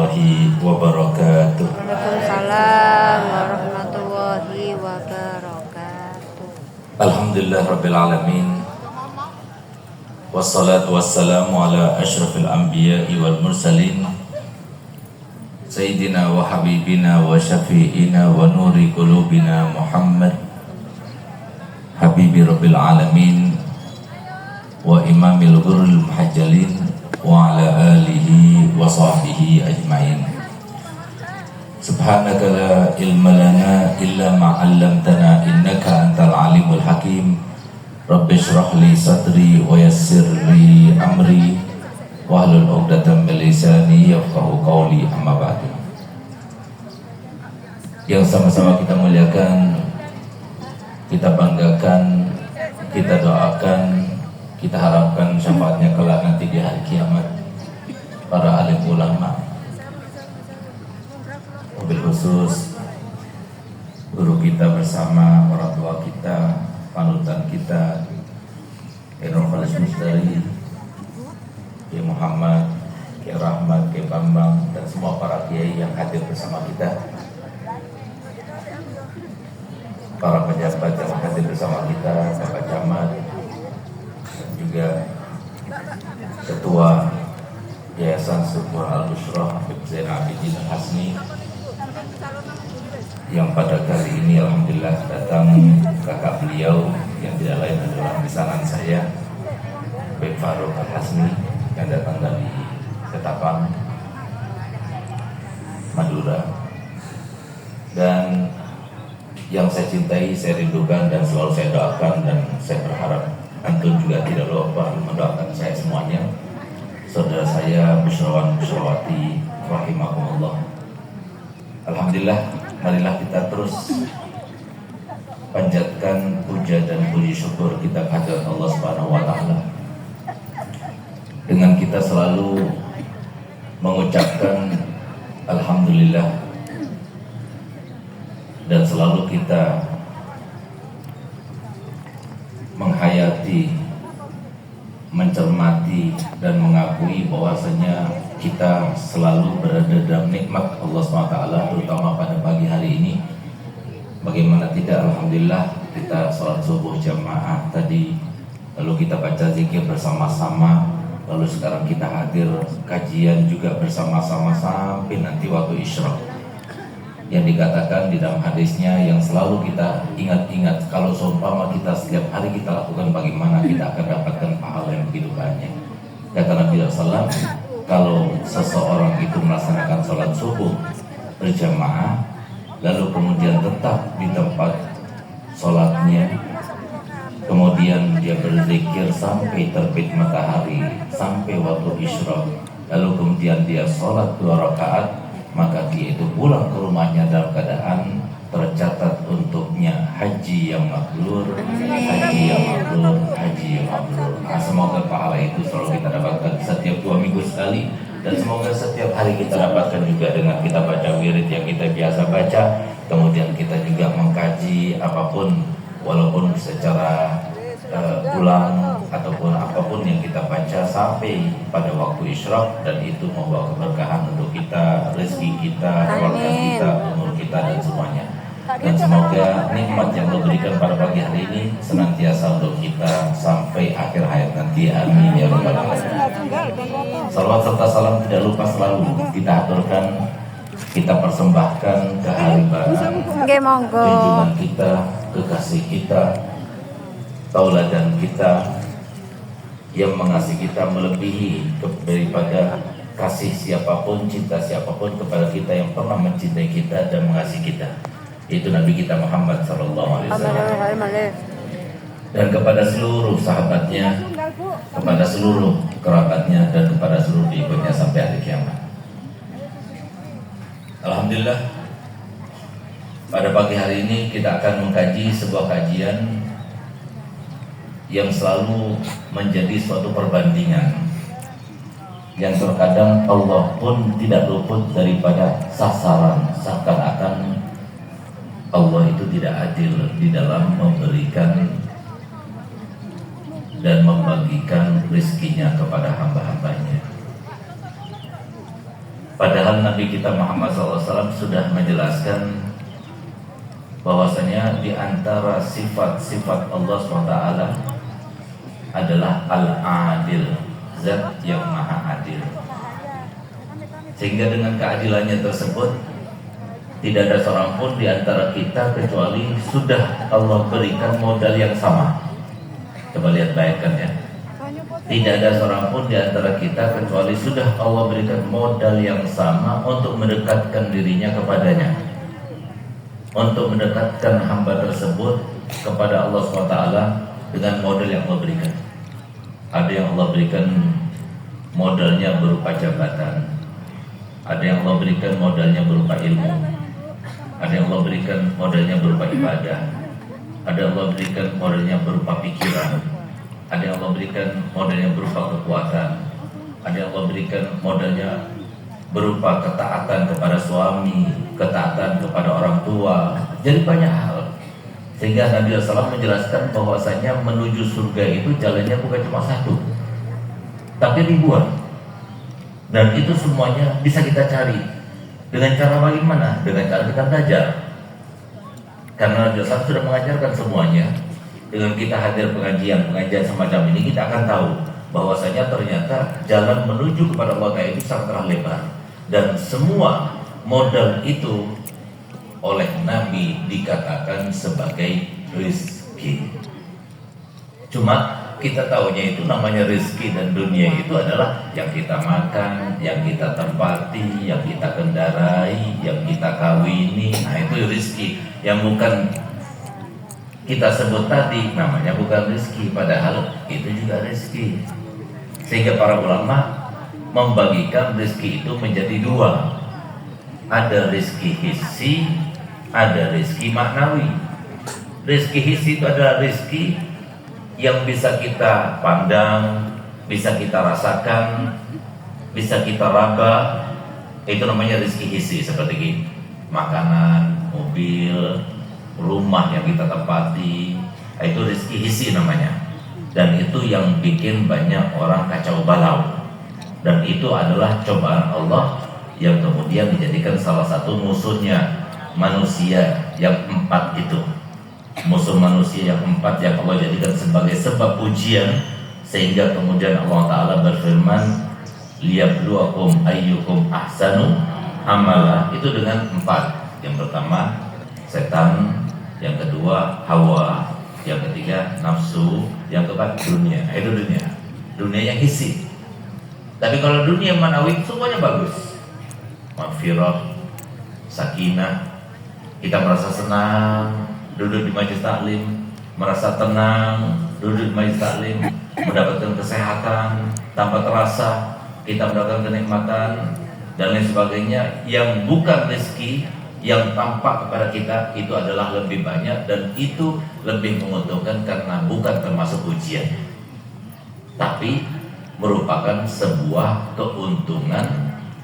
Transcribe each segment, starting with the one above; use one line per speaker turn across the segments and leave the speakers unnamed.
warahmatullahi wabarakatuh.
Waalaikumsalam warahmatullahi wabarakatuh.
Alhamdulillah rabbil alamin. Wassalatu wassalamu ala asyrafil anbiya'i wal mursalin Sayyidina wa habibina wa syafi'ina wa nuri qulubina Muhammad Habibi rabbil alamin wa imamil ghurril muhajjalin wa ala alihi wa sahbihi ajma'in. Subhanaka la ilma lana illa ma 'allamtana innaka antal alimul hakim. Rabbi shrah li sadri wa yassir li amri wahlul 'uqdatam min lisani yafqahu qawli, amma ba'du. Yang sama-sama kita muliakan, kita banggakan, kita doakan, kita harapkan syafaatnya kelak nanti di hari kiamat para alim ulama, mobil khusus guru kita bersama, orang tua kita, panutan kita, Enrofalis Mustari, Kiai Muhammad, Kiai Rahmat, Kiai Bambang, dan semua para kiai yang hadir bersama kita, para pejabat yang hadir bersama kita, Bapak Camat, dan juga Ketua Yayasan Syukur Al-Bushrah Habib Zainal Abidin Al-Hasni, yang pada kali ini alhamdulillah datang kakak beliau yang tidak lain adalah misanan saya, Habib Faruk Al-Hasni, yang datang dari Ketapang, Madura. Dan yang saya cintai, saya rindukan, dan selalu saya doakan, dan saya berharap antum juga tidak lupa mendoakan saya semuanya, saudara saya Busyrawan Busyrawati rahimakumullah. Alhamdulillah, marilah kita terus panjatkan puja dan puji syukur kita kehadirat Allah Subhanahu wa taala dengan kita selalu mengucapkan alhamdulillah, dan selalu kita menghayati, mencermati, dan mengakui bahwasanya kita selalu berada dalam nikmat Allah SWT, terutama pada pagi hari ini. Bagaimana tidak, alhamdulillah kita sholat subuh jamaah tadi, lalu kita baca zikir bersama-sama, lalu sekarang kita hadir kajian juga bersama-sama sampai nanti waktu isyraq. Yang dikatakan di dalam hadisnya yang selalu kita ingat-ingat, kalau seumpama kita setiap hari kita lakukan, bagaimana kita akan dapatkan pahala yang begitu banyak. Kata Nabi SAW, kalau seseorang itu melaksanakan sholat subuh berjamaah, lalu kemudian tetap di tempat sholatnya, kemudian dia berzikir sampai terbit matahari, sampai waktu isyraq, lalu kemudian dia sholat 2 rakaat, maka dia itu pulang ke rumahnya dalam keadaan tercatat untuknya haji yang mabrur, haji yang mabrur, haji yang mabrur. Nah, semoga pahala itu selalu kita dapatkan setiap 2 minggu sekali, dan semoga setiap hari kita dapatkan juga dengan kita baca wirid yang kita biasa baca, kemudian kita juga mengkaji apapun, walaupun secara ulang ataupun apapun yang kita baca sampai pada waktu isyraq, dan itu membawa keberkahan untuk kita, rezeki kita, keluarga kita, umur kita, dan semuanya. Dan semoga nikmat yang Allah berikan pada pagi hari ini senantiasa untuk kita sampai akhir hayat nanti, amin ya rabbal alamin. Salawat serta salam tidak lupa selalu kita aturkan, kita persembahkan keharibanan junjungan kita, kekasih kita, tauladan kita, yang mengasihi kita melebihi daripada kasih siapapun, cinta siapapun kepada kita, yang pernah mencintai kita dan mengasihi kita, yaitu Nabi kita Muhammad SAW, dan kepada seluruh sahabatnya, kepada seluruh kerabatnya, dan kepada seluruh pengikutnya sampai hari kiamat. Alhamdulillah, pada pagi hari ini kita akan mengkaji sebuah kajian yang selalu menjadi suatu perbandingan, yang terkadang Allah pun tidak luput daripada sasaran, seakan-akan Allah itu tidak adil di dalam memberikan dan membagikan rezekinya kepada hamba-hambanya. Padahal Nabi kita Muhammad SAW sudah menjelaskan bahwasanya di antara sifat-sifat Allah SWT adalah Al-Adil, Zat yang Maha Adil. Sehingga dengan keadilannya tersebut tidak ada seorang pun di antara kita kecuali sudah Allah berikan modal yang sama. Coba lihat bayangkan ya. Tidak ada seorang pun di antara kita kecuali sudah Allah berikan modal yang sama untuk mendekatkan dirinya kepadanya, untuk mendekatkan hamba tersebut kepada Allah SWT dengan modal yang Allah berikan. Ada yang Allah berikan modalnya berupa jabatan, ada yang Allah berikan modalnya berupa ilmu, ada yang Allah berikan modalnya berupa ibadah, ada yang Allah berikan modalnya berupa pikiran, ada yang Allah berikan modalnya berupa kekuatan, ada yang Allah berikan modalnya berupa ketaatan kepada suami, ketaatan kepada orang tua. Jadi banyak hal. Sehingga Nabi SAW menjelaskan bahwasanya menuju surga itu jalannya bukan cuma satu, tapi ribuan. Dan itu semuanya bisa kita cari. Dengan cara bagaimana? Dengan cara kita belajar. Karena Nabi SAW sudah mengajarkan semuanya. Dengan kita hadir pengajian semacam ini, kita akan tahu bahwasanya ternyata jalan menuju kepada Allah itu sangatlah lebar. Dan semua modal itu oleh Nabi dikatakan sebagai rizki. Cuma kita tahunya itu namanya rizki, dan dunia itu adalah yang kita makan, yang kita tempati, yang kita kendarai, yang kita kawini. Nah itu rizki. Yang bukan kita sebut tadi namanya bukan rizki, padahal itu juga rizki. Sehingga para ulama membagikan rizki itu menjadi dua. Ada rizki hissi, ada rizki maknawi. Rizki hissi itu adalah rizki yang bisa kita pandang, bisa kita rasakan, bisa kita raba. Itu namanya rizki hissi, seperti makanan, mobil, rumah yang kita tempati. Itu rizki hissi namanya. Dan itu yang bikin banyak orang kacau balau. Dan itu adalah cobaan Allah yang kemudian dijadikan salah satu musuhnya manusia yang empat itu. Musuh manusia yang empat yang Allah jadikan sebagai sebab ujian, sehingga kemudian Allah Ta'ala berfirman, liyabluwakum ayyukum ahsanu amala. Itu dengan empat. Yang pertama setan, yang kedua hawa, yang ketiga nafsu, yang keempat dunia. Itu dunia yang hissi. Tapi kalau dunia manawi semuanya bagus. Maghfirah, sakinah, kita merasa senang duduk di majelis taklim, merasa tenang duduk di majelis taklim, mendapatkan kesehatan tanpa terasa, kita mendapatkan kenikmatan dan lain sebagainya. Yang bukan rezeki yang tampak kepada kita itu adalah lebih banyak, dan itu lebih menguntungkan karena bukan termasuk ujian, tapi merupakan sebuah keuntungan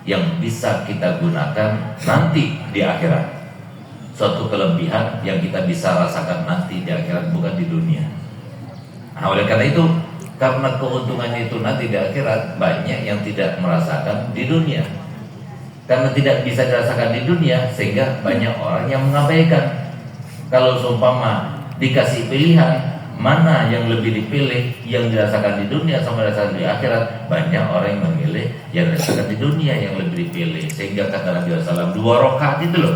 yang bisa kita gunakan nanti di akhirat. Suatu kelebihan yang kita bisa rasakan nanti di akhirat, bukan di dunia. Nah, oleh karena itu, karena keuntungannya itu nanti di akhirat, banyak yang tidak merasakan di dunia. Karena tidak bisa dirasakan di dunia, sehingga banyak orang yang mengabaikan. Kalau seumpama dikasih pilihan mana yang lebih dipilih, yang dirasakan di dunia sama dirasakan di akhirat, banyak orang yang memilih yang dirasakan di dunia yang lebih dipilih. Sehingga kata Nabi SAW, 2 rakaat itu loh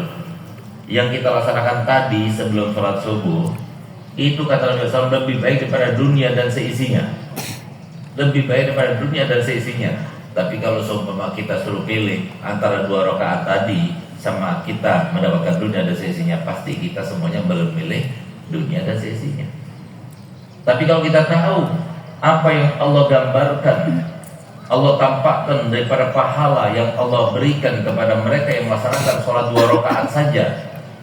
yang kita laksanakan tadi sebelum sholat subuh, itu kata Nabi SAW lebih baik daripada dunia dan seisinya. Lebih baik daripada dunia dan seisinya. Tapi kalau seumpama kita suruh pilih antara 2 rakaat tadi sama kita mendapatkan dunia dan seisinya, pasti kita semuanya memilih dunia dan seisinya. Tapi kalau kita tahu apa yang Allah gambarkan, Allah tampakkan daripada pahala yang Allah berikan kepada mereka yang melaksanakan sholat 2 rakaat saja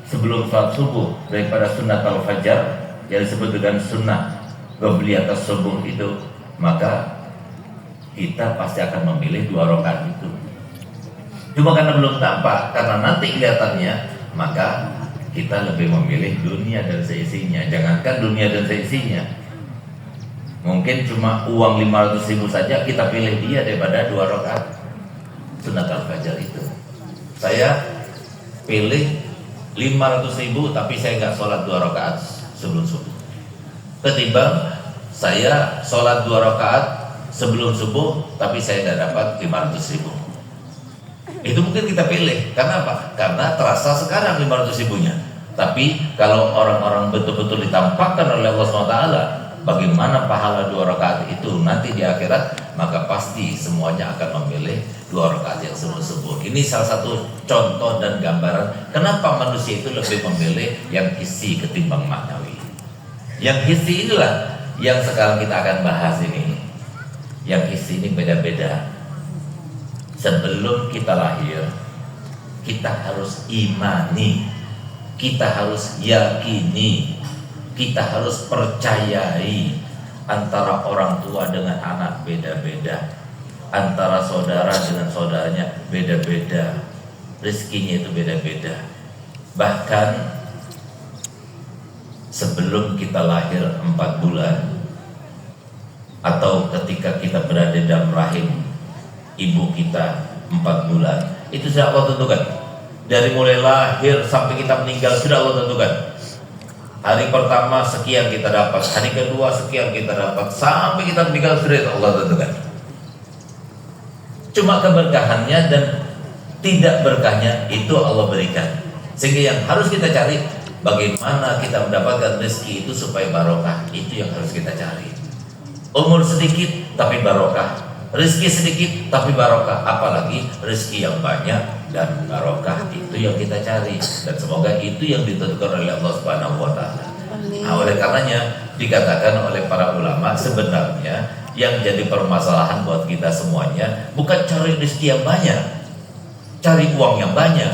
sebelum sholat subuh, daripada sunnah al-fajar yang disebut dengan sunnah qabliyah subuh itu, maka kita pasti akan memilih 2 rakaat itu. Cuma karena belum tampak, karena nanti kelihatannya, maka kita lebih memilih dunia dan seisinya. Jangankan dunia dan seisinya, mungkin cuma uang 500.000 saja kita pilih dia daripada 2 rakaat sunat al-fajar itu. saya pilih 500.000 tapi saya nggak sholat 2 rakaat sebelum subuh, ketimbang saya sholat 2 rakaat sebelum subuh tapi saya nggak dapat 500.000. Itu mungkin kita pilih, karena apa? Karena terasa sekarang 500.000-nya. Tapi kalau orang-orang betul-betul ditampakkan oleh Allah SWT bagaimana pahala 2 rakaat itu nanti di akhirat, maka pasti semuanya akan memilih 2 rakaat yang sebelum subuh. Ini salah satu contoh dan gambaran kenapa manusia itu lebih memilih yang hissi ketimbang maknawi. Yang hissi inilah yang sekarang kita akan bahas ini. Yang hissi ini beda-beda. Sebelum kita lahir, kita harus imani, kita harus yakini, kita harus percayai antara orang tua dengan anak beda-beda, antara saudara dengan saudaranya beda-beda, rezekinya itu beda-beda. Bahkan sebelum kita lahir 4 bulan atau ketika kita berada dalam rahim ibu kita 4 bulan, itu sudah Allah tentukan. Dari mulai lahir sampai kita meninggal sudah Allah tentukan. Hari pertama sekian kita dapat, hari kedua sekian kita dapat, sampai kita meninggal sudah Allah tentukan. Cuma keberkahannya dan tidak berkahnya itu Allah berikan. Sehingga yang harus kita cari, bagaimana kita mendapatkan rezeki itu supaya barokah. Itu yang harus kita cari. Umur sedikit tapi barokah, rezeki sedikit tapi barokah, apalagi rezeki yang banyak dan barokah. Itu yang kita cari, dan semoga itu yang ditentukan oleh Allah Subhanahu wa Ta'ala. Nah, oleh karenanya dikatakan oleh para ulama, sebenarnya yang jadi permasalahan buat kita semuanya bukan cari rezeki yang banyak, cari uang yang banyak,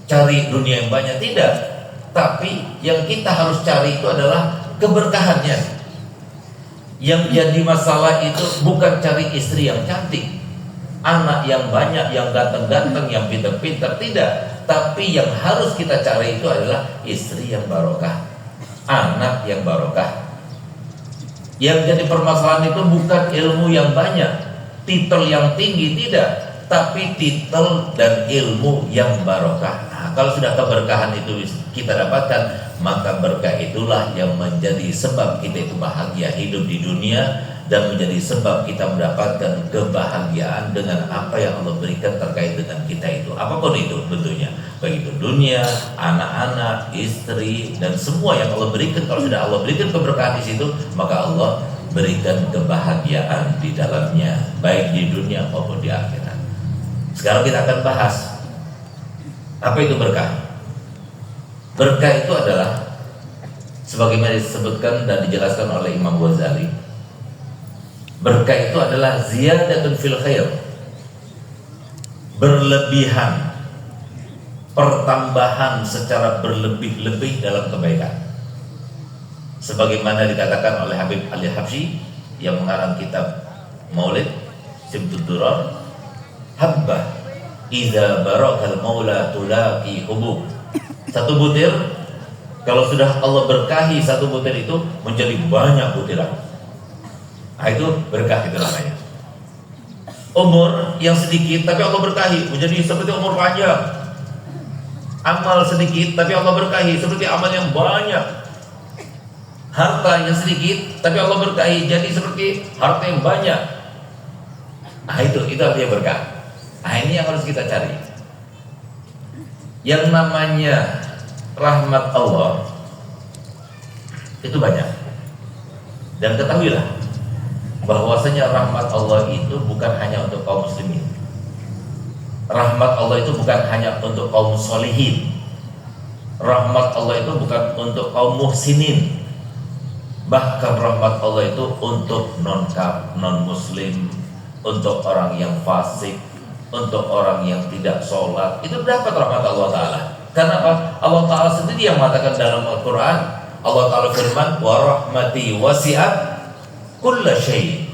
cari dunia yang banyak, tidak. Tapi yang kita harus cari itu adalah keberkahannya. Yang jadi masalah itu bukan cari istri yang cantik, anak yang banyak, yang ganteng-ganteng, yang pintar-pintar, tidak. Tapi yang harus kita cari itu adalah istri yang barokah, anak yang barokah. Yang jadi permasalahan itu bukan ilmu yang banyak, titel yang tinggi, tidak, tapi titel dan ilmu yang barokah. Nah, kalau sudah keberkahan itu kita dapatkan, maka berkah itulah yang menjadi sebab kita itu bahagia hidup di dunia, dan menjadi sebab kita mendapatkan kebahagiaan dengan apa yang Allah berikan terkait dengan kita itu, apapun itu bentuknya, baik itu dunia, anak-anak, istri, dan semua yang Allah berikan. Kalau sudah Allah berikan keberkahan di situ, maka Allah berikan kebahagiaan di dalamnya, baik di dunia maupun di akhirat. Sekarang kita akan bahas apa itu berkah. Berkah itu adalah sebagaimana disebutkan dan dijelaskan oleh Imam Ghazali, berkah itu adalah ziyadatun fil khair, berlebihan, pertambahan secara berlebih-lebih dalam kebaikan. Sebagaimana dikatakan oleh Habib Ali Habsyi yang mengarang kitab Maulid Simtud Durar, habbah idza barakal maula tulaqi hubub. Satu butir, kalau sudah Allah berkahi satu butir itu menjadi banyak butiran. Nah, itu berkah itu namanya. Umur yang sedikit tapi Allah berkahi menjadi seperti umur panjang. Amal sedikit tapi Allah berkahi seperti amal yang banyak. Harta yang sedikit tapi Allah berkahi jadi seperti harta yang banyak. Nah, itu artinya berkah. Nah, ini yang harus kita cari. Yang namanya rahmat Allah itu banyak, dan ketahuilah bahwasanya rahmat Allah itu bukan hanya untuk kaum muslimin. Rahmat Allah itu bukan hanya untuk kaum solihin. Rahmat Allah itu bukan untuk kaum muhsinin. Bahkan rahmat Allah itu untuk non muslim, untuk orang yang fasik, untuk orang yang tidak sholat, itu dapat rahmat Allah Ta'ala. Karena apa? Allah Ta'ala sendiri yang mengatakan dalam Al-Quran, Allah Ta'ala firman, wa rahmati wasi'at kulla syai',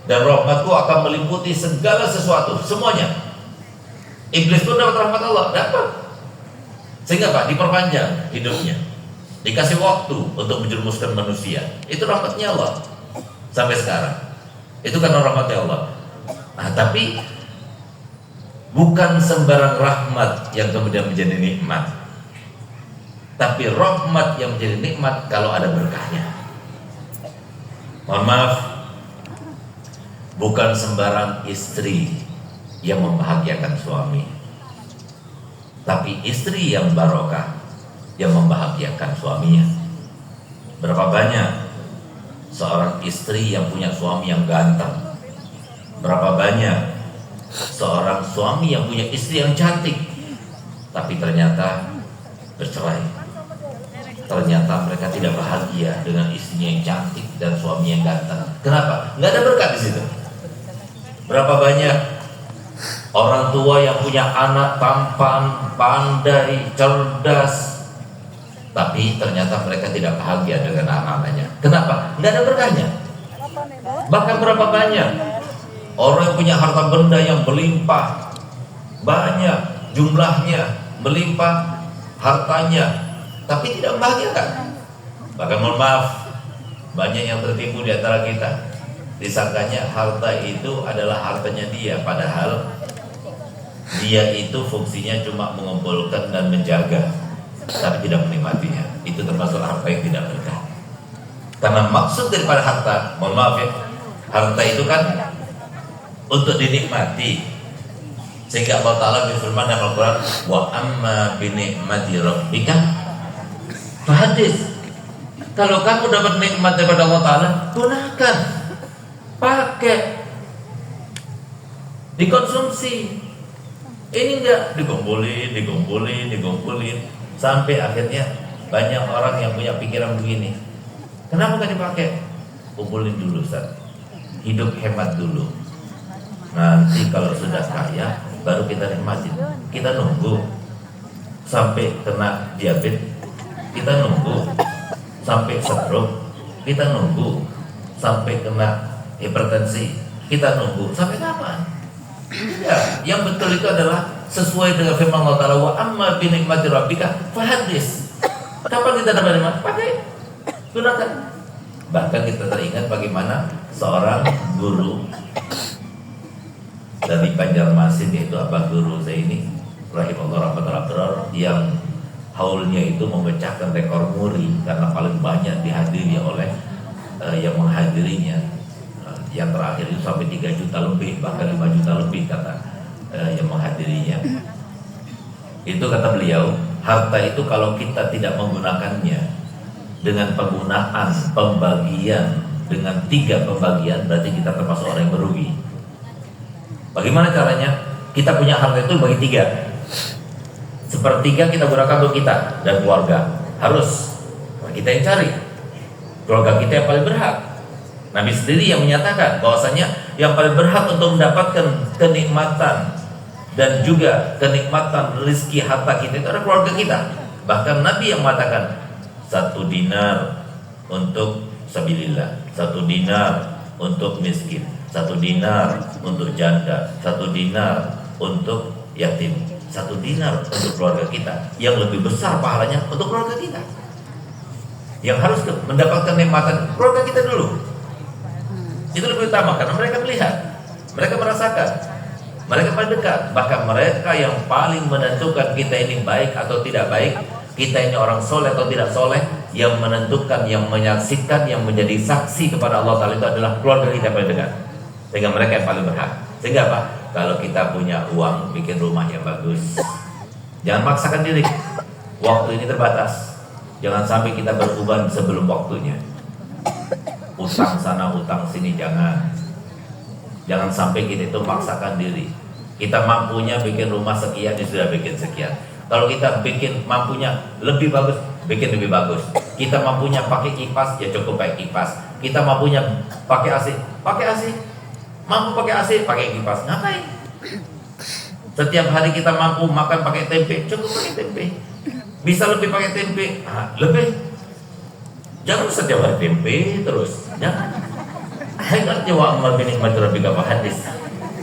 dan rahmatku akan meliputi segala sesuatu, semuanya. Iblis pun dapat rahmat Allah, dapat. Sehingga Pak, diperpanjang hidupnya, dikasih waktu untuk menjerumuskan manusia. Itu rahmatnya Allah sampai sekarang. Itu karena rahmatnya Allah. Nah, tapi Bukan sembarang rahmat yang kemudian menjadi nikmat, tapi rahmat yang menjadi nikmat kalau ada berkahnya. Mohon maaf, bukan sembarang istri yang membahagiakan suami, tapi istri yang barokah yang membahagiakan suaminya. Berapa banyak seorang istri yang punya suami yang ganteng? Berapa banyak seorang suami yang punya istri yang cantik, tapi ternyata bercerai? Ternyata mereka tidak bahagia dengan istrinya yang cantik dan suami yang ganteng. Kenapa? Nggak ada berkat di situ. Berapa banyak orang tua yang punya anak tampan, pandai, cerdas, tapi ternyata mereka tidak bahagia dengan anak-anaknya. Kenapa? Nggak ada berkahnya. Bahkan berapa banyak orang yang punya harta benda yang melimpah, banyak jumlahnya, melimpah hartanya, tapi tidak membahagiakan. Bahkan mohon maaf, banyak yang tertipu di antara kita. Disangkanya harta itu adalah hartanya dia, padahal dia itu fungsinya cuma mengumpulkan dan menjaga, tapi tidak menikmatinya. Itu termasuk harta yang tidak berkah. Karena maksud daripada harta, mohon maaf ya, harta itu kan untuk dinikmati. Sehingga Allah Ta'ala berfirman dalam Al-Quran, wa amma binikmati rabbika fahadis. Kalau kamu dapat nikmat daripada Allah Ta'ala, gunakan, pakai, dikonsumsi. Ini enggak dikumpulin sampai akhirnya banyak orang yang punya pikiran begini, kenapa gak dipakai? Kumpulin dulu Ustaz, hidup hemat dulu, nanti kalau sudah kaya baru kita nikmatin. Kita nunggu sampai kena diabetes, kita nunggu sampai stroke, kita nunggu sampai kena hipertensi, kita nunggu sampai kapan? Ya, yang betul itu adalah sesuai dengan firman Allah Ta'ala, wa amma bi nikmati rabbika fahadis. Kapan kita dapat nikmat? Pakai, gunakan. Bahkan kita teringat bagaimana seorang guru dari Banjarmasin, yaitu Abah Guru Zaini rahimahullah rahmatullah, yang haulnya itu memecahkan rekor muri karena paling banyak dihadiri oleh yang menghadirinya. Yang terakhir itu sampai 3 juta lebih, bahkan 5 juta lebih kata yang menghadirinya. Itu kata beliau, harta itu kalau kita tidak menggunakannya dengan penggunaan pembagian, dengan 3 pembagian, berarti kita termasuk orang yang merugi. Bagaimana caranya? Kita punya harta itu bagi 3. Sepertiga kita gunakan untuk kita dan keluarga. Harus kita yang cari. Keluarga kita yang paling berhak. Nabi sendiri yang menyatakan bahwasanya yang paling berhak untuk mendapatkan kenikmatan dan juga kenikmatan rezeki harta kita itu adalah keluarga kita. Bahkan Nabi yang mengatakan 1 dinar untuk sabilillah, 1 dinar untuk miskin, 1 dinar untuk janda, 1 dinar untuk yatim, 1 dinar untuk keluarga kita. Yang lebih besar pahalanya untuk keluarga kita, yang harus mendapatkan nikmatan keluarga kita dulu. Itu lebih utama karena mereka melihat, mereka merasakan, mereka paling dekat. Bahkan mereka yang paling menentukan kita ini baik atau tidak baik, kita ini orang soleh atau tidak soleh, yang menentukan, yang menyaksikan, yang menjadi saksi kepada Allah Ta'ala itu adalah keluarga kita paling dekat. Sehingga mereka yang paling berhak. Sehingga apa? Kalau kita punya uang, bikin rumah yang bagus, jangan maksakan diri. Waktu ini terbatas. Jangan sampai kita beruban sebelum waktunya. Utang sana, utang sini, jangan sampai kita itu maksakan diri. Kita mampunya bikin rumah sekian, ya sudah bikin sekian. Kalau kita bikin mampunya lebih bagus, bikin lebih bagus. Kita mampunya pakai kipas, ya cukup pakai kipas. Kita mampunya pakai AC, pakai AC. Mampu pakai AC, pakai kipas. Ngapain? Setiap hari kita mampu makan pakai tempe, cukup pakai tempe. Bisa lebih pakai tempe, lebih. Jangan setiap hari tempe terus. Jangan. Hebatnya wa amal binikmati rabbika fahadis.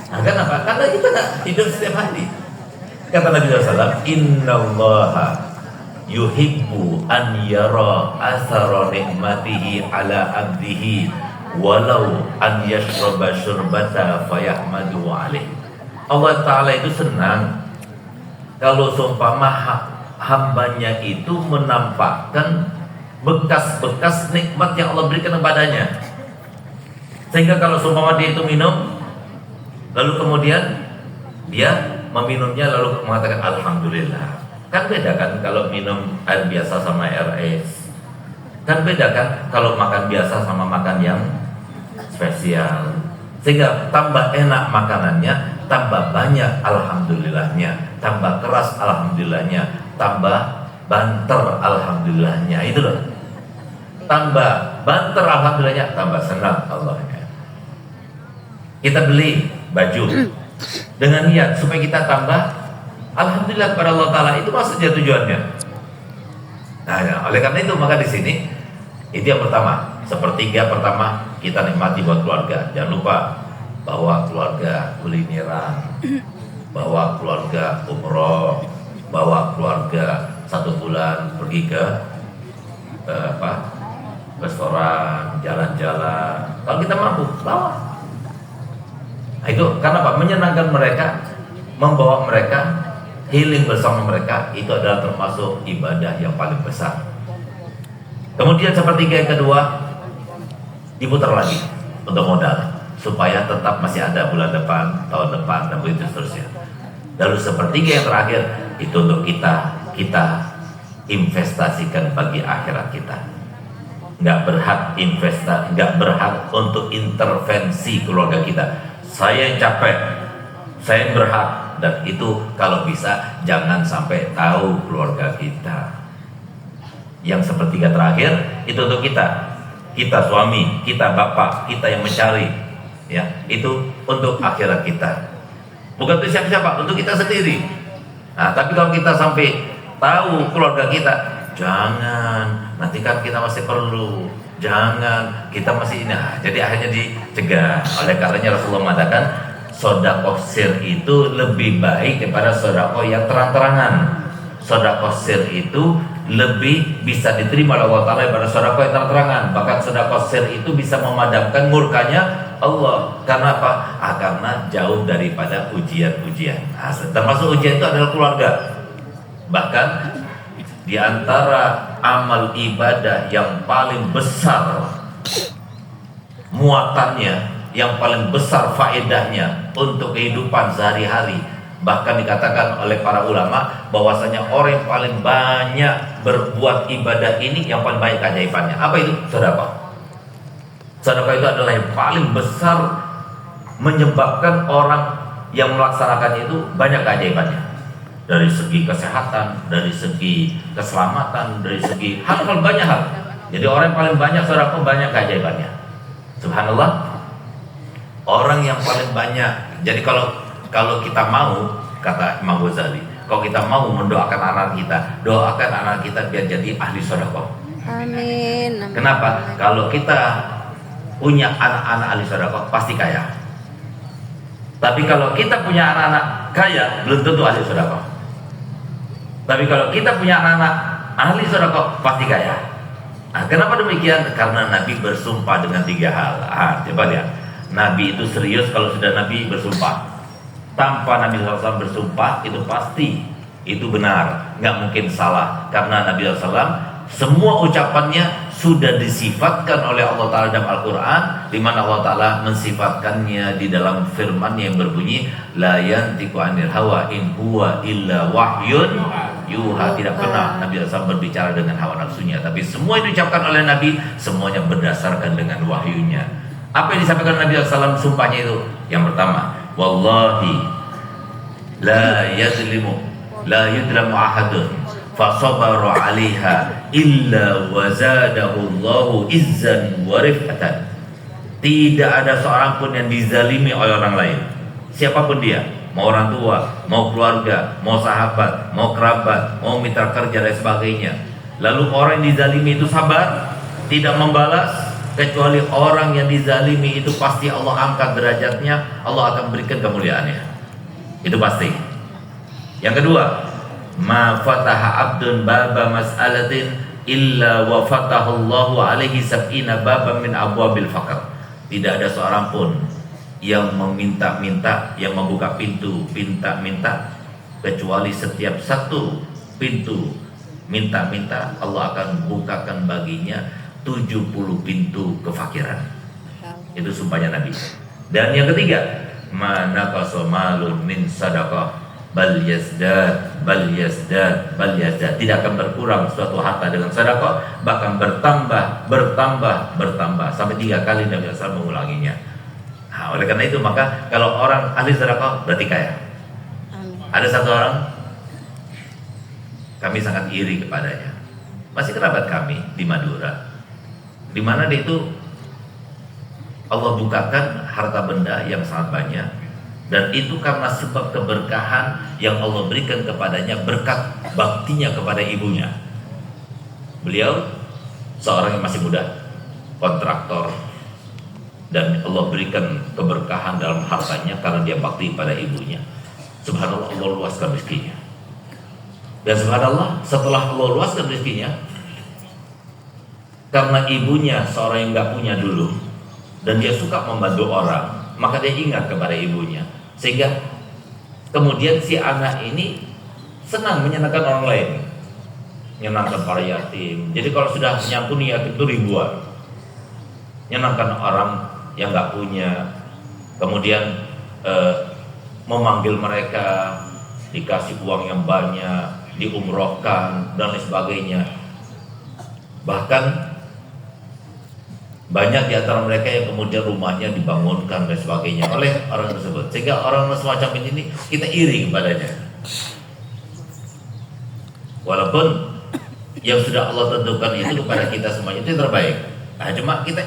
Kenapa? Karena kita tak hidup setiap hari. Kata Nabi SAW, innallaha yuhibbu an yara athara nikmatihi ala abdihi walau an yashraba syurbata fayahmadu alaih.
Allah Ta'ala itu senang kalau seumpama hambanya itu menampakkan bekas-bekas nikmat yang Allah berikan kepadanya. Sehingga kalau seumpama dia itu minum, lalu kemudian dia meminumnya lalu mengatakan Alhamdulillah. Kan beda kan kalau minum air biasa sama air es. Kan beda kan kalau makan biasa sama makan yang spesial. Sehingga tambah enak makanannya, tambah banyak Alhamdulillahnya, tambah keras Alhamdulillahnya, tambah banter Alhamdulillahnya. Itu loh. Tambah banter Alhamdulillahnya, tambah senang Allahnya. Kita beli baju dengan niat supaya kita tambah Alhamdulillah kepada Allah Ta'ala, itu maksudnya tujuannya. Nah, ya, oleh karena itu maka di sini itu yang pertama, sepertiga pertama kita nikmati buat keluarga. Jangan lupa bawa keluarga kulineran, bawa keluarga umroh, bawa keluarga 1 bulan pergi ke restoran, jalan-jalan. Kalau kita mampu bawa. Nah, itu karena apa? Menyenangkan mereka, membawa mereka, healing bersama mereka, itu adalah termasuk ibadah yang paling besar. Kemudian sepertiga yang kedua diputar lagi untuk modal supaya tetap masih ada bulan depan, tahun depan, dan begitu seterusnya. Lalu sepertiga yang terakhir itu untuk kita investasikan bagi akhirat kita. Nggak berhak untuk intervensi keluarga kita. Saya yang capek, saya yang berhak. Dan itu kalau bisa jangan sampai tahu keluarga kita. Yang sepertiga terakhir itu untuk kita suami, kita bapak, kita yang mencari, ya, itu untuk akhirat kita. Bukan untuk siapa-siapa, untuk kita sendiri. Nah, tapi kalau kita sampai tahu keluarga kita, jangan, nanti kan kita masih perlu, jangan, kita masih ini. Nah, jadi akhirnya dicegah. Oleh karenanya Rasulullah mengatakan sedekah sir itu lebih baik daripada sedekah yang terang-terangan. Sedekah sir itu lebih bisa diterima oleh Allah Ta'ala daripada sedekah yang terang-terangan. Bahkan sedekah sir itu bisa memadamkan murkanya Allah. Karena apa? Karena jauh daripada ujian-ujian. Nah, termasuk ujian itu adalah keluarga. Bahkan di antara amal ibadah yang paling besar muatannya, yang paling besar faedahnya untuk kehidupan sehari-hari, bahkan dikatakan oleh para ulama bahwasanya orang yang paling banyak berbuat ibadah ini yang paling banyak keajaibannya. Apa itu? Sedekah. Sedekah itu adalah yang paling besar menyebabkan orang yang melaksanakannya itu banyak keajaibannya. Dari segi kesehatan, dari segi keselamatan, dari segi hal-hal banyak hal. Jadi orang yang paling banyak sedekah banyak keajaibannya. Subhanallah. Orang yang paling banyak. Jadi kalau kita mau, kata Imam Ghazali, kalau kita mau mendoakan anak kita, doakan anak kita biar jadi ahli sedekah.
Amin.
Kenapa? Kalau kita punya anak-anak ahli sedekah pasti kaya. Tapi kalau kita punya anak-anak kaya belum tentu ahli sedekah. Tapi kalau kita punya anak-anak ahli sedekah pasti kaya. Nah, kenapa demikian? Karena Nabi bersumpah dengan 3 hal. Coba lihat. Nabi itu serius kalau sudah Nabi bersumpah. Tanpa Nabi SAW bersumpah itu pasti itu benar, nggak mungkin salah. Karena Nabi SAW semua ucapannya sudah disifatkan oleh Allah Ta'ala dalam Al-Quran, di mana Allah Ta'ala mensifatkannya di dalam firman yang berbunyi la yantiqu anil hawa in huwa illa wahyun yuha. Tidak pernah Nabi SAW berbicara dengan hawa nafsunya, tapi semua yang diucapkan oleh Nabi semuanya berdasarkan dengan wahyunya. Apa yang disampaikan Nabi SAW sumpahnya itu? Yang pertama, wallahi la yudlamu ahadun fasabaru alaiha illa wazadahu Allahu izzan wa rifatan. Tidak ada seorang pun yang dizalimi oleh orang lain, siapapun dia, mau orang tua, mau keluarga, mau sahabat, mau kerabat, mau mitra kerja dan sebagainya. Lalu orang yang dizalimi itu sabar, tidak membalas, kecuali orang yang dizalimi itu pasti Allah angkat derajatnya, Allah akan berikan kemuliaannya. Itu pasti. Yang kedua, ma fataha abdun baba mas'alatin illa wa fatahallahu alaihi sab'ina baban min abwabil faqr. Tidak ada seorang pun yang meminta-minta, yang membuka pintu minta-minta, kecuali setiap satu pintu minta-minta Allah akan bukakan baginya 70 pintu kefakiran. Itu sumpahnya Nabi. Dan yang ketiga, mana qasamalun min sadaqah bal yazdad bal yazdad bal yazdad, tidak akan berkurang suatu harta dengan sedekah, bahkan bertambah sampai 3 kali Nabi SAW mengulanginya. Nah, oleh karena itu maka kalau orang ahli sedekah berarti kaya. Ada satu orang kami sangat iri kepadanya, masih kerabat kami di Madura, di mana dia itu Allah bukakan harta benda yang sangat banyak, dan itu karena sebab keberkahan yang Allah berikan kepadanya berkat baktinya kepada ibunya. Beliau seorang yang masih muda, kontraktor, dan Allah berikan keberkahan dalam hartanya karena dia bakti pada ibunya. Subhanallah, Allah luaskan rezekinya. Dan subhanallah, setelah Allah luaskan rezekinya, karena ibunya seorang yang gak punya dulu, dan dia suka membantu orang, maka dia ingat kepada ibunya, sehingga kemudian si anak ini senang menyenangkan orang lain, menyenangkan para yatim. Jadi kalau sudah menyampuni yatim itu ribuan, menyenangkan orang yang gak punya, kemudian memanggil mereka, dikasih uang yang banyak, diumrohkan dan lain sebagainya. Bahkan banyak di antara mereka yang kemudian rumahnya dibangunkan dan sebagainya oleh orang tersebut, sehingga orang semacam ini kita iri kepadanya. Walaupun yang sudah Allah tentukan itu kepada kita semuanya itu yang terbaik. Nah, cuma kita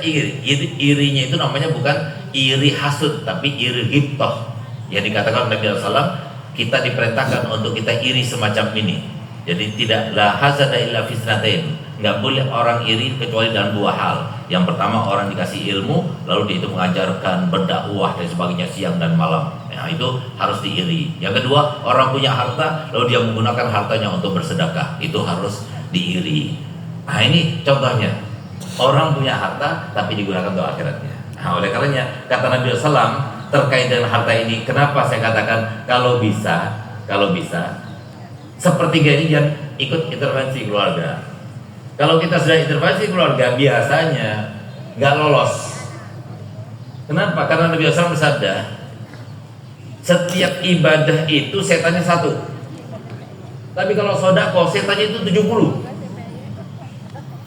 irinya itu namanya bukan iri hasud, tapi iri ghibtah. Yang dikatakan Nabi SAW, kita diperintahkan untuk kita iri semacam ini. Jadi tidak la hasada illa fisnatain. Nggak boleh orang iri kecuali dalam 2 hal. Yang pertama, orang dikasih ilmu, lalu dia itu mengajarkan, berdakwah dan sebagainya siang dan malam. Nah, itu harus diiri. Yang kedua, orang punya harta, lalu dia menggunakan hartanya untuk bersedekah. Itu harus diiri. Nah, ini contohnya. Orang punya harta tapi digunakan untuk akhiratnya. Nah, oleh karenanya kata Nabi SAW terkait dengan harta ini, kenapa saya katakan kalau bisa sepertiga ini jangan ikut intervensi keluarga. Kalau kita sudah intervensi keluarga, biasanya nggak lolos. Kenapa? Karena Nabi SAW bersabda, setiap ibadah itu setannya 1, tapi kalau sedekah setannya itu 70.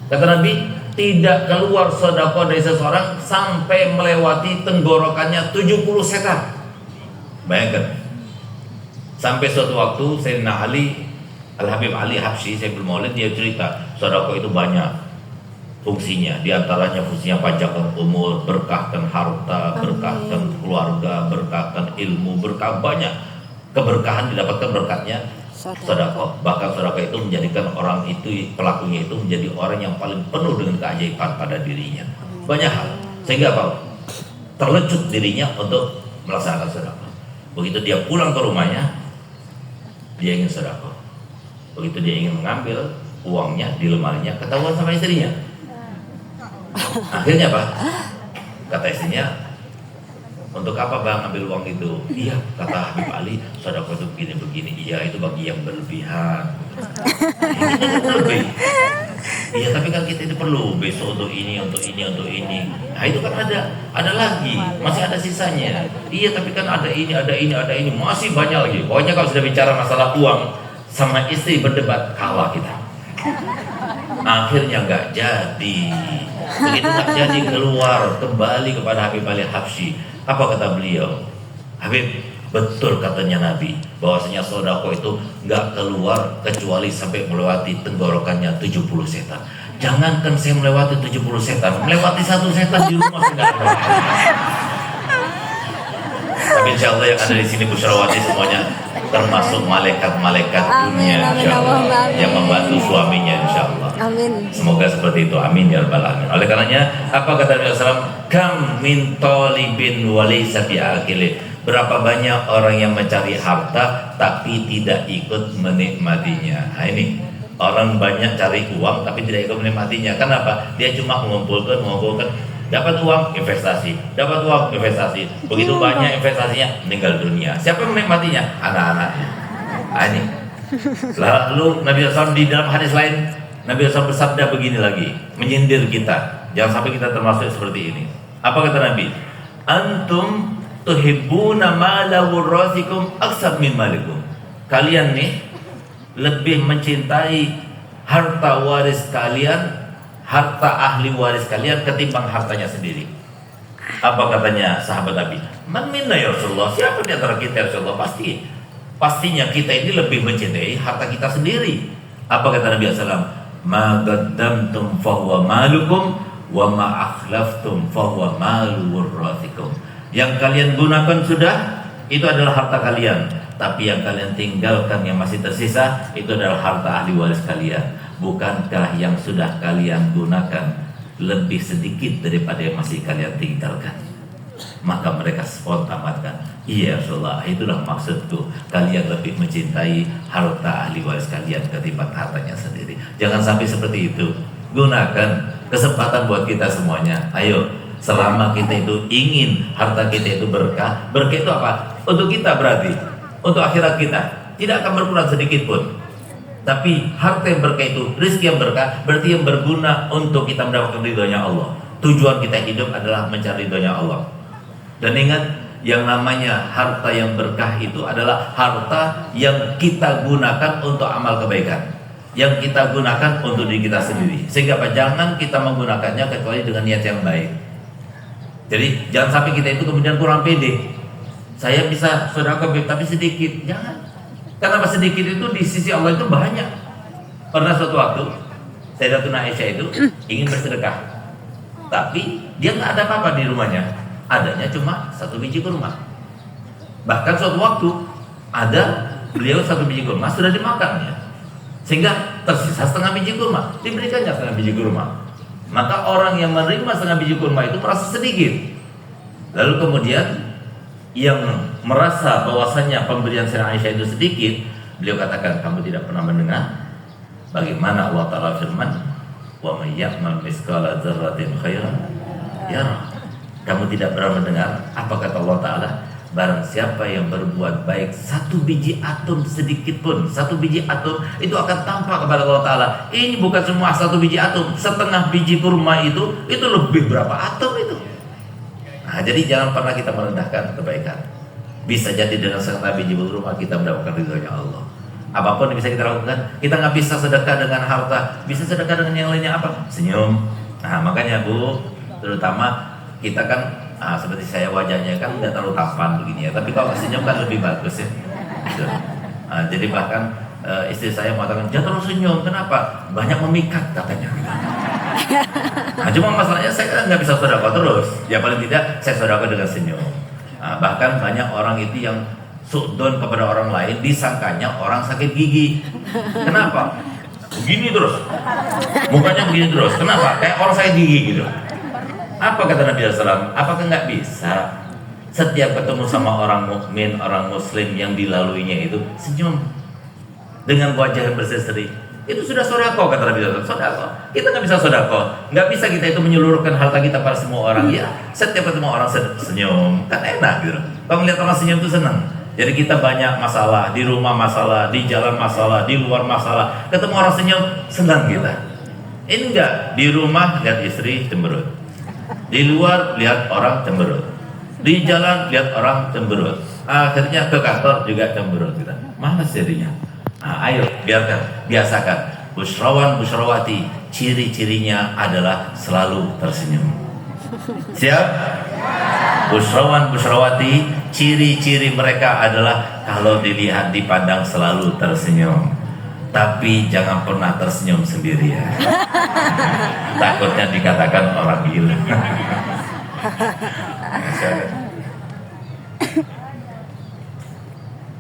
Kata Nabi, tidak keluar sedekah dari seseorang sampai melewati tenggorokannya 70 setan. Bayangkan. Sampai suatu waktu Sayyidina Ali, Al-Habib Ali Habsyi, saya bermaulid, dia cerita sedekah itu banyak fungsinya. Di antaranya fungsinya panjangkan umur, berkahkan harta, berkahkan keluarga, berkahkan ilmu, berkah banyak. Keberkahan didapatkan berkatnya sedekah. Bahkan sedekah itu menjadikan orang itu, pelakunya itu menjadi orang yang paling penuh dengan keajaiban pada dirinya. Banyak hal. Sehingga apa? Terlecut dirinya untuk melaksanakan sedekah. Begitu dia pulang ke rumahnya, dia ingin sedekah. Begitu dia ingin mengambil uangnya di lemarinya, ketahuan sama istrinya. Akhirnya apa? Kata istrinya, untuk apa bang ambil uang itu? Iya, kata Habib Ali, sedekah itu begini-begini. Iya, itu bagi yang berlebihan. Ini berlebih. Iya, tapi kan kita itu perlu besok untuk ini, untuk ini, untuk ini. Nah, itu kan ada lagi, masih ada sisanya. Iya, tapi kan ada ini, ada ini, ada ini, masih banyak lagi. Pokoknya kalau sudah bicara masalah uang, sama istri berdebat, kalah kita. Akhirnya nggak jadi. Begitu nggak jadi, keluar kembali kepada Habib Ali Habsyi. Apa kata beliau? Habib, betul katanya Nabi, bahwasanya sedekah itu nggak keluar kecuali sampai melewati tenggorokannya 70 setan. Jangankan saya melewati 70 setan, melewati 1 setan di rumah sudah. Tapi insya Allah yang ada di sini Busyrawati semuanya termasuk malaikat-malaikat dunia, insya Allah, yang membantu suaminya, insya Allah.
Amin.
Semoga seperti itu, amin ya rabbal alamin. Oleh karenanya, apa kata Nabi SAW? Kam min talibin walaysa bi'akilin. Berapa banyak orang yang mencari harta tapi tidak ikut menikmatinya. Nah ini, orang banyak cari uang tapi tidak ikut menikmatinya. Kenapa? Dia cuma mengumpulkan. Dapat uang, investasi. Dapat uang, investasi. Begitu banyak investasinya, meninggal dunia. Siapa yang menikmatinya? Anak-anaknya. Ini. Lalu Nabi SAW di dalam hadis lain, Nabi SAW bersabda begini lagi, menyindir kita. Jangan sampai kita termasuk seperti ini. Apa kata Nabi? Antum tuhibbuna mala wurrasikum aksar min malikum. Kalian nih lebih mencintai harta waris kalian, harta ahli waris kalian ketimbang hartanya sendiri. Apa katanya sahabat Nabi? Man minna ya Rasulullah? Siapa di antara kita ya Rasulullah? Pastinya kita ini lebih mencintai harta kita sendiri. Apa kata Nabi SAW? Ma qaddamtum fahuwa malukum wa ma akhlaftum fahuwa malu wurrasikum. Yang kalian gunakan sudah, itu adalah harta kalian. Tapi yang kalian tinggalkan, yang masih tersisa, itu adalah harta ahli waris kalian. Bukankah yang sudah kalian gunakan lebih sedikit daripada yang masih kalian tinggalkan? Maka mereka spontan mengatakan, iya Rasulullah, itulah maksudku. Kalian lebih mencintai harta ahli waris kalian ketimbang hartanya sendiri. Jangan sampai seperti itu. Gunakan kesempatan buat kita semuanya. Ayo, selama kita itu ingin harta kita itu berkah. Berkah itu apa? Untuk kita berarti, untuk akhirat kita tidak akan berkurang sedikit pun. Tapi harta yang berkah itu, rezeki yang berkah, berarti yang berguna untuk kita mendapatkan ridhonya Allah. Tujuan kita hidup adalah mencari ridhonya Allah. Dan ingat, yang namanya harta yang berkah itu adalah harta yang kita gunakan untuk amal kebaikan, yang kita gunakan untuk diri kita sendiri. Sehingga apa? Jangan kita menggunakannya kecuali dengan niat yang baik. Jadi jangan sampai kita itu kemudian kurang pede. Saya bisa sedekah tapi sedikit. Jangan. Karena sedikit itu di sisi Allah itu banyak. Pernah suatu waktu Sayyidatuna Aisyah itu ingin bersedekah, tapi dia nggak ada apa-apa di rumahnya. Adanya cuma 1 biji kurma. Bahkan suatu waktu ada beliau 1 biji kurma sudah dimakannya, sehingga tersisa setengah biji kurma, diberikannya setengah biji kurma. Maka orang yang menerima setengah biji kurma itu merasa sedikit. Lalu kemudian yang merasa bahwasanya pemberian Sayyidatuna Aisyah itu sedikit, beliau katakan, kamu tidak pernah mendengar bagaimana Allah Ta'ala firman, wa may ya'mal mithqala dzarratin khairan yarah. Kamu tidak pernah mendengar apa kata Allah Ta'ala? Barang siapa yang berbuat baik 1 biji atom sedikit pun, 1 biji atom itu akan tampak kepada Allah Ta'ala. Ini bukan semua 1 biji atom, setengah biji kurma itu lebih berapa atom itu. Nah, jadi jangan pernah kita merendahkan kebaikan. Bisa jadi dengan setengah biji kurma kita mendapatkan ridhonya Allah. Apapun yang bisa kita lakukan, kita nggak bisa sedekah dengan harta, bisa sedekah dengan yang lainnya apa? Senyum. Nah, makanya Bu, terutama kita kan seperti saya wajahnya kan nggak terlalu tampan begini ya, tapi kalau senyum kan lebih bagus ya. Gitu. Jadi bahkan istri saya mengatakan jangan terus senyum, kenapa? Banyak memikat katanya. Nah, cuma masalahnya saya kan nggak bisa sedekah terus. Ya paling tidak saya sedekah dengan senyum. Bahkan banyak orang itu yang suudzon kepada orang lain, disangkanya orang sakit gigi. Kenapa? Begini terus, mukanya begini terus. Kenapa? Kayak orang sakit gigi gitu. Apa kata Nabi SAW? Apakah nggak bisa setiap ketemu sama orang mukmin, orang muslim yang dilaluinya itu senyum dengan wajah yang berseri? Itu sudah sodako, kata Nabi SAW. Sodako. Kita nggak bisa sodako, nggak bisa kita itu menyeluruhkan harta kita pada semua orang. Ya, setiap ketemu orang senyum, kan enak gitu. Kalau melihat orang senyum itu senang. Jadi kita banyak masalah, di rumah masalah, di jalan masalah, di luar masalah. Ketemu orang senyum, senang kita. Ini enggak, di rumah lihat istri cemberut, di luar lihat orang cemberut, di jalan lihat orang cemberut, akhirnya ke kantor juga cemberut kita. Malas jadinya. Ayo biarkan, biasakan. Busyrawan busyrawati, ciri-cirinya adalah selalu tersenyum. Siap? Busyrawan busyrawati, ciri-ciri mereka adalah kalau dilihat dipandang selalu tersenyum. Tapi jangan pernah tersenyum sendirian. Takutnya dikatakan orang gila.